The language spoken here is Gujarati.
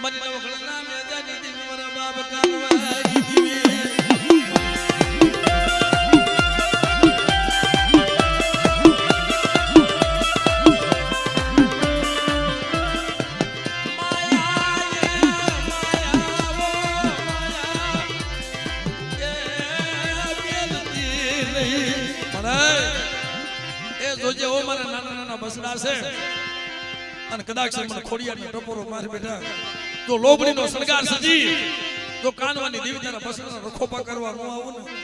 મરી નો ઘણા મે જાની દી મારા બાપ કાનવારી દીવી જોજે ઓ મારા નાના નાના બસડા છે અને કદાચ મને ખોડિયાનો ટપોરો મારી બેઠા જો લોબડીનો શણગાર સજી જો કાનવાની દેવી તારા બસડાનો રખોપા કરવા ન આવું ને